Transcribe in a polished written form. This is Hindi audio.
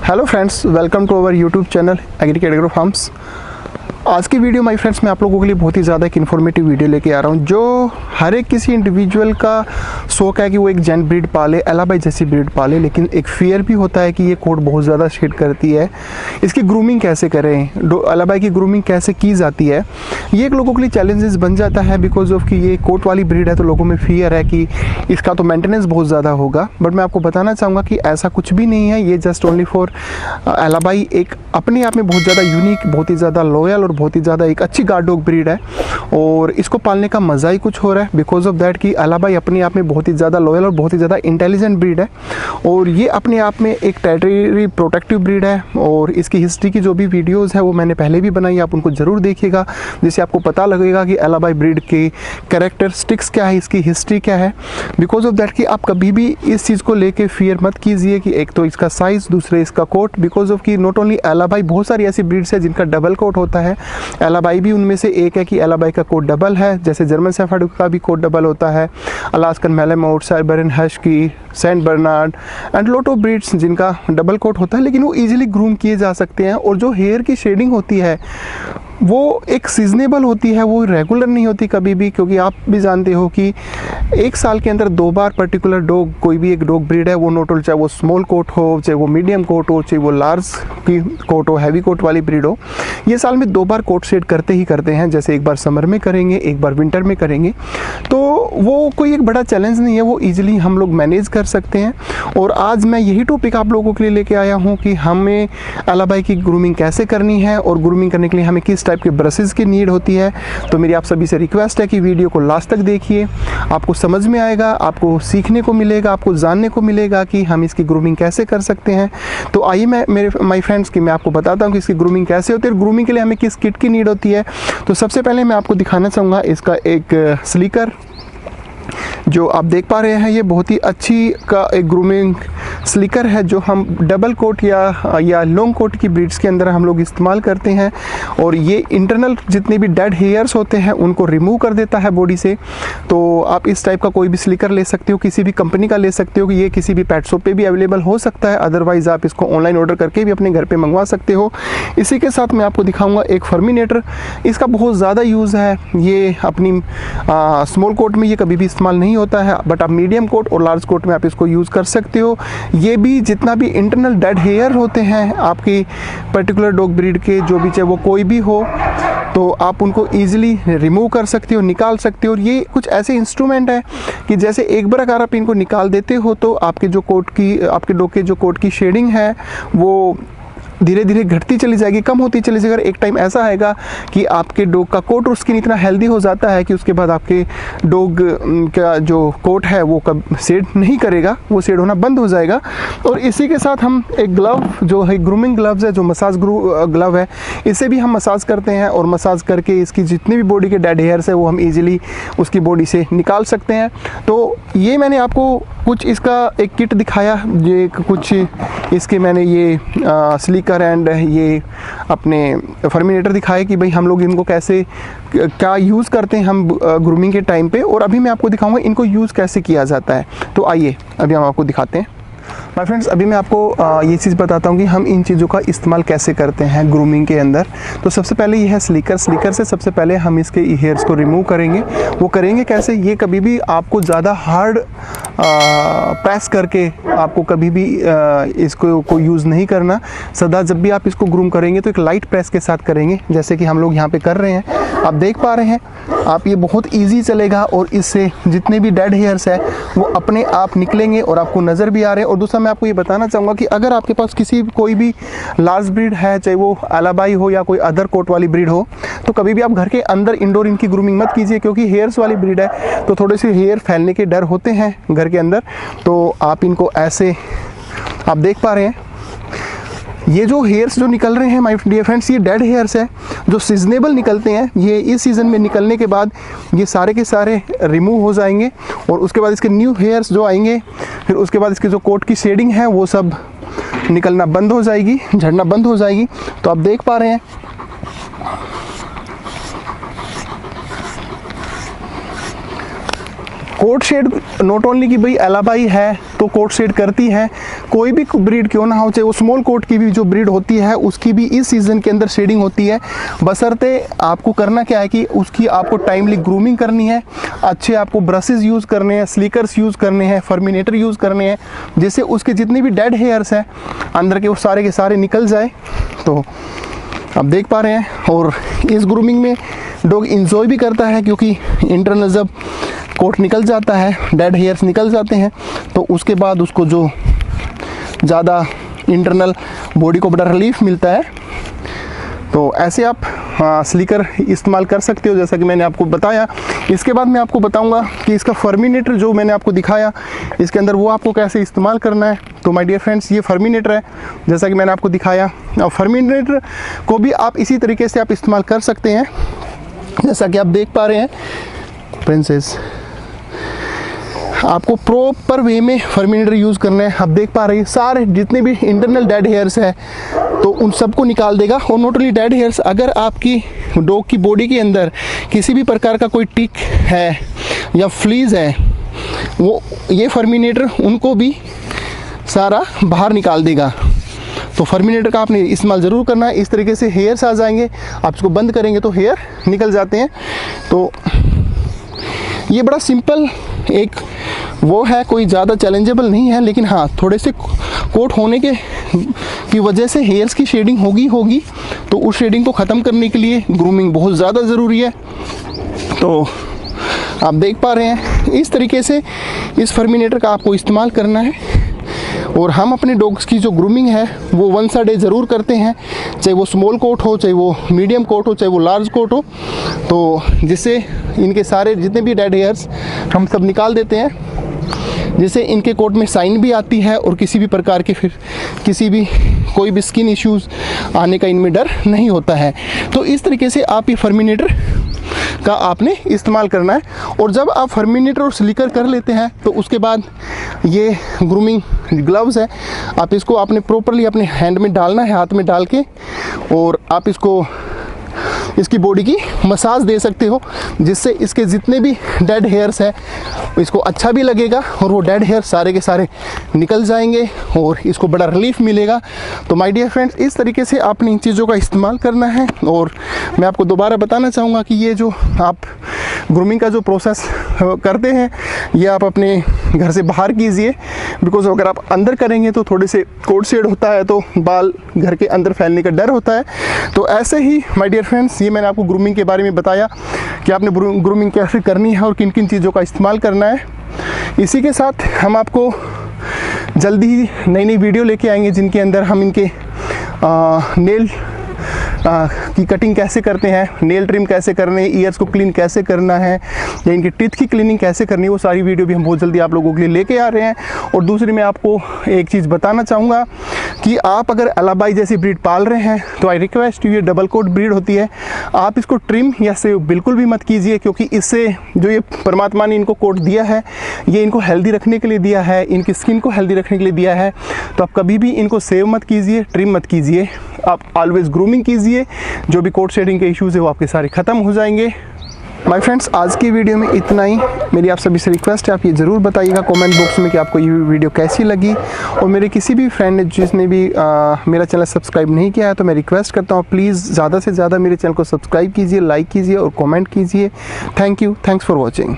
Hello friends, welcome to our YouTube channel agri agro farms. आज की वीडियो माय फ्रेंड्स मैं आप लोगों के लिए बहुत ही ज़्यादा एक इन्फॉर्मेटिव वीडियो लेके आ रहा हूँ। जो हर एक किसी इंडिविजुअल का शौक है कि वो एक जेंट ब्रीड पाले, इलाबाई जैसी ब्रीड पाले, लेकिन एक फियर भी होता है कि ये कोट बहुत ज़्यादा शेड करती है। इसकी ग्रूमिंग कैसे करें, इलाबाई की ग्रूमिंग कैसे की जाती है, ये एक लोगों के लिए चैलेंजेस बन जाता है बिकॉज ऑफ कि ये कोट वाली ब्रीड है तो लोगों में फियर है कि इसका तो मेंटेनेंस बहुत ज़्यादा होगा। बट मैं आपको बताना चाहूँगा कि ऐसा कुछ भी नहीं है। ये जस्ट ओनली फॉर इलाबाई एक अपने आप में बहुत ज़्यादा यूनिक, बहुत ही ज़्यादा लॉयल और बहुत ही ज़्यादा एक अच्छी गार्ड डॉग ब्रीड है और इसको पालने का मज़ा ही कुछ हो रहा है बिकॉज ऑफ दैट कि इलाबाई अपने आप में बहुत ही ज़्यादा लॉयल और बहुत ही ज़्यादा इंटेलिजेंट ब्रीड है और ये अपने आप में एक टेरिटरी प्रोटेक्टिव ब्रीड है। और इसकी हिस्ट्री की जो भी वीडियोज़ है वो मैंने पहले भी बनाई, आप उनको ज़रूर देखिएगा जिससे आपको पता लगेगा कि इलाबाई ब्रीड के कैरेक्टरिस्टिक्स क्या है, इसकी हिस्ट्री क्या है। बिकॉज ऑफ दैट कि आप कभी भी इस चीज़ को लेके फियर मत कीजिए कि एक तो इसका साइज़, दूसरे इसका कोट, बिकॉज ऑफ कि नॉट ओनली इलाबाई, बहुत सारी ऐसी ब्रीड्स है जिनका डबल कोट होता है। इलाबाई भी उनमें से एक है कि इलाबाई का कोट डबल है, जैसे जर्मन शेफर्ड का भी कोट डबल होता है, Alaskan malamute, Siberian husky, Saint Bernard and lot of breeds जिनका डबल कोट होता है, लेकिन वो इजीली ग्रूम किए जा सकते हैं। और जो हेयर की शेडिंग होती है वो एक सीजनेबल होती है, वो रेगुलर नहीं होती कभी भी, क्योंकि आप भी जानते हो कि एक साल के अंदर 2 बार पर्टिकुलर डॉग, कोई भी एक डॉग ब्रीड है वो नॉट ओनली, चाहे वो स्मॉल कोट हो, चाहे वो मीडियम कोट हो, चाहे वो लार्ज की कोट हो, हैवी कोट वाली ब्रीड हो, ये साल में 2 बार कोट शेड करते ही करते हैं। जैसे एक बार समर में करेंगे, एक बार विंटर में करेंगे, तो वो कोई एक बड़ा चैलेंज नहीं है, वो ईजिली हम लोग मैनेज कर सकते हैं। और आज मैं यही टॉपिक आप लोगों के लिए लेके आया हूँ कि हमें इलाबाई की ग्रूमिंग कैसे करनी है और ग्रूमिंग करने के लिए हमें किस टाइप के ब्रशेस की नीड होती है। तो मेरी आप सभी से रिक्वेस्ट है कि वीडियो को लास्ट तक देखिए, आपको समझ में आएगा, आपको सीखने को मिलेगा, आपको जानने को मिलेगा कि हम इसकी ग्रूमिंग कैसे कर सकते हैं। तो आइए माय फ्रेंड्स कि मैं आपको बताता हूँ कि इसकी ग्रूमिंग कैसे होती है, ग्रूमिंग के लिए हमें किस किट की नीड होती है। तो सबसे पहले मैं आपको दिखाना चाहूँगा इसका एक स्लीकर जो आप देख पा रहे हैं। ये बहुत ही अच्छी का एक ग्रूमिंग स्लीकर है जो हम डबल कोट या लॉन्ग कोट की ब्रीड्स के अंदर हम लोग इस्तेमाल करते हैं और ये इंटरनल जितने भी डेड हेयर्स होते हैं उनको रिमूव कर देता है बॉडी से। तो आप इस टाइप का कोई भी स्लीकर ले सकते हो, किसी भी कंपनी का ले सकते हो, कि ये किसी भी पेट शॉप पे भी अवेलेबल हो सकता है, अदरवाइज़ आप इसको ऑनलाइन ऑर्डर करके भी अपने घर पे मंगवा सकते हो। इसी के साथ मैं आपको दिखाऊंगा एक फर्मिनेटर, इसका बहुत ज़्यादा यूज़ है। ये अपनी स्मॉल कोट में ये कभी भी इस्तेमाल नहीं होता है, बट आप मीडियम कोट और लार्ज कोट में आप इसको यूज़ कर सकते हो। ये भी जितना भी इंटरनल डेड हेयर होते हैं आपकी पर्टिकुलर डॉग ब्रीड के, जो भी चाहे वो कोई भी हो, तो आप उनको ईजिली रिमूव कर सकते हो, निकाल सकते हो। और ये कुछ ऐसे इंस्ट्रूमेंट है कि जैसे एक बार अगर आप इनको निकाल देते हो तो आपके जो कोट की, आपके डॉग के जो कोट की शेडिंग है वो धीरे धीरे घटती चली जाएगी, कम होती चली जाएगी। एक टाइम ऐसा आएगा कि आपके डॉग का कोट और स्किन इतना हेल्दी हो जाता है कि उसके बाद आपके डॉग का जो कोट है वो कब शेड नहीं करेगा, वो शेड होना बंद हो जाएगा। और इसी के साथ हम एक ग्लव जो है, ग्रूमिंग ग्लव्स है, जो मसाज ग्लव है, इससे भी हम मसाज करते हैं और मसाज करके इसकी जितनी भी बॉडी के डेड हेयर्स है वो हम ईजिली उसकी बॉडी से निकाल सकते हैं। तो ये मैंने आपको कुछ इसका एक किट दिखाया, ये कुछ इसके मैंने ये स्लीकर एंड ये अपने फर्मिनेटर दिखाए कि भाई हम लोग इनको कैसे क्या यूज़ करते हैं हम ग्रूमिंग के टाइम पे, और अभी मैं आपको दिखाऊंगा इनको यूज़ कैसे किया जाता है। तो आइए अभी हम आपको दिखाते हैं। माय फ्रेंड्स, अभी मैं आपको ये चीज़ बताता हूँ कि हम इन चीज़ों का इस्तेमाल कैसे करते हैं ग्रूमिंग के अंदर। तो सबसे पहले ये है स्लीकर। स्लीकर से सबसे पहले हम इसके हेयर्स को रिमूव करेंगे। वो करेंगे कैसे, ये कभी भी आपको ज़्यादा हार्ड प्रेस करके आपको कभी भी इसको यूज़ नहीं करना। सदा जब भी आप इसको ग्रूम करेंगे तो एक लाइट प्रेस के साथ करेंगे, जैसे कि हम लोग यहाँ पे कर रहे हैं, आप देख पा रहे हैं आप। ये बहुत ईजी चलेगा और इससे जितने भी डेड हेयर्स है वो अपने आप निकलेंगे और आपको नज़र भी आ रहे हैं। और दूसरा मैं आपको ये बताना चाहूँगा कि अगर आपके पास कोई भी लार्ज ब्रीड है, चाहे वो इलाबाई हो या कोई अदर कोट वाली ब्रीड हो, तो कभी भी आप घर के अंदर इंडोर इनकी ग्रूमिंग मत कीजिए, क्योंकि हेयर्स वाली ब्रीड है तो थोड़े से हेयर फैलने के डर होते हैं घर के अंदर। तो आप इनको ऐसे, आप देख पा रहे हैं ये जो हेयर्स जो निकल रहे हैं माय डियर फ्रेंड्स, ये डेड हेयर्स है जो सीजनेबल निकलते हैं। ये इस सीज़न में निकलने के बाद ये सारे के सारे रिमूव हो जाएंगे और उसके बाद इसके न्यू हेयर्स जो आएंगे, फिर उसके बाद इसकी जो कोट की शेडिंग है वो सब निकलना बंद हो जाएगी, झड़ना बंद हो जाएगी। तो आप देख पा रहे हैं कोट शेड नॉट ओनली कि भाई अलाबाई है तो कोट शेड करती है, कोई भी ब्रीड क्यों ना हो, चाहे वो स्मॉल कोट की भी जो ब्रीड होती है उसकी भी इस सीज़न के अंदर शेडिंग होती है। बशर्ते आपको करना क्या है कि उसकी आपको टाइमली ग्रूमिंग करनी है, अच्छे आपको ब्रशेस यूज़ करने हैं, स्लीकर्स यूज़ करने हैं, फर्मिनेटर यूज़ करने हैं, जिससे उसके जितने भी डेड हेयर्स हैं अंदर के वो सारे के सारे निकल जाए। तो आप देख पा रहे हैं, और इस ग्रूमिंग में डॉग इंजॉय भी करता है क्योंकि इंटरनल जब कोट निकल जाता है, डेड हेयर्स निकल जाते हैं, तो उसके बाद उसको जो ज़्यादा इंटरनल बॉडी को बड़ा रिलीफ मिलता है। तो ऐसे आप स्लीकर इस्तेमाल कर सकते हो जैसा कि मैंने आपको बताया। इसके बाद मैं आपको बताऊंगा कि इसका फर्मिनेटर जो मैंने आपको दिखाया इसके अंदर वो आपको कैसे इस्तेमाल करना है। तो माय डियर फ्रेंड्स, ये फर्मिनेटर है जैसा कि मैंने आपको दिखाया, और फर्मिनेटर को भी आप इसी तरीके से आप इस्तेमाल कर सकते हैं जैसा कि आप देख पा रहे हैं। प्रिंसेस, आपको प्रॉपर वे में फर्मिनेटर यूज़ करना है। आप देख पा रहे हैं सारे जितने भी इंटरनल डेड हेयर्स है तो उन सबको निकाल देगा। और नॉट ओनली डेड हेयर्स, अगर आपकी डॉग की बॉडी के अंदर किसी भी प्रकार का कोई टिक है या फ्लीज है, वो ये फर्मिनेटर उनको भी सारा बाहर निकाल देगा। तो फर्मिनेटर का आपने इस्तेमाल ज़रूर करना है। इस तरीके से हेयर्स आ जाएंगे, आप इसको बंद करेंगे तो हेयर निकल जाते हैं। तो ये बड़ा सिंपल एक वो है, कोई ज़्यादा चैलेंजेबल नहीं है, लेकिन हाँ थोड़े से कोट होने की वजह से हेयर्स की शेडिंग होगी तो उस शेडिंग को ख़त्म करने के लिए ग्रूमिंग बहुत ज़्यादा ज़रूरी है। तो आप देख पा रहे हैं इस तरीके से इस फर्मिनेटर का आपको इस्तेमाल करना है। और हम अपने डॉग्स की जो ग्रूमिंग है वो वंस अ डे ज़रूर करते हैं, चाहे वो स्मॉल कोट हो, चाहे वो मीडियम कोट हो, चाहे वो लार्ज कोट हो, तो जिससे इनके सारे जितने भी डेड हेयर्स हम सब निकाल देते हैं, जिससे इनके कोट में साइन भी आती है और किसी भी प्रकार के फिर किसी भी कोई भी स्किन इश्यूज़ आने का इनमें डर नहीं होता है। तो इस तरीके से आप ये फर्मिनेटर का आपने इस्तेमाल करना है। और जब आप फर्मिनेटर और स्लीकर कर लेते हैं तो उसके बाद ये ग्रूमिंग ग्लव्स है, आप इसको आपने प्रॉपरली अपने हैंड में डालना है, हाथ में डाल के, और आप इसको इसकी बॉडी की मसाज दे सकते हो, जिससे इसके जितने भी डेड हेयर्स है इसको अच्छा भी लगेगा और वो डेड हेयर सारे के सारे निकल जाएंगे और इसको बड़ा रिलीफ मिलेगा। तो माय डियर फ्रेंड्स, इस तरीके से आपने इन चीज़ों का इस्तेमाल करना है। और मैं आपको दोबारा बताना चाहूँगा कि ये जो आप ग्रूमिंग का जो प्रोसेस करते हैं ये आप अपने घर से बाहर कीजिए, बिकॉज अगर आप अंदर करेंगे तो थोड़े से कोट शेड होता है तो बाल घर के अंदर फैलने का डर होता है। तो ऐसे ही माय डियर फ्रेंड्स, ये मैंने आपको ग्रूमिंग के बारे में बताया कि आपने ग्रूमिंग कैसे करनी है और किन किन चीज़ों का इस्तेमाल करना है। इसी के साथ हम आपको जल्दी ही नई नई वीडियो लेके आएंगे जिनके अंदर हम इनके नेल की कटिंग कैसे करते हैं, नेल ट्रिम कैसे करने हैं, ईयर्स को क्लीन कैसे करना है, या इनके टीथ की क्लीनिंग कैसे करनी है, वो सारी वीडियो भी हम बहुत जल्दी आप लोगों के लिए लेके आ रहे हैं। और दूसरी मैं आपको एक चीज़ बताना चाहूँगा कि आप अगर अलाबाई जैसी ब्रीड पाल रहे हैं तो आई रिक्वेस्ट यू, ये डबल कोट ब्रीड होती है, आप इसको ट्रिम या सेव बिल्कुल भी मत कीजिए, क्योंकि इससे जो ये परमात्मा ने इनको कोट दिया है ये इनको हेल्दी रखने के लिए दिया है, इनकी स्किन को हेल्दी रखने के लिए दिया है। तो आप कभी भी इनको सेव मत कीजिए, ट्रिम मत कीजिए, आप ऑलवेज ग्रूमिंग कीजिए। जो भी कोट शेडिंग के इश्यूज़ है वो आपके सारे ख़त्म हो जाएंगे। माय फ्रेंड्स, आज की वीडियो में इतना ही। मेरी आप सभी से रिक्वेस्ट है, आप ये ज़रूर बताइएगा कमेंट बॉक्स में कि आपको ये वीडियो कैसी लगी। और मेरे किसी भी फ्रेंड ने जिसने भी मेरा चैनल सब्सक्राइब नहीं किया है तो मैं रिक्वेस्ट करता हूँ प्लीज़ ज़्यादा से ज़्यादा मेरे चैनल को सब्सक्राइब कीजिए, लाइक कीजिए और कमेंट कीजिए। Thank you, thanks for watching.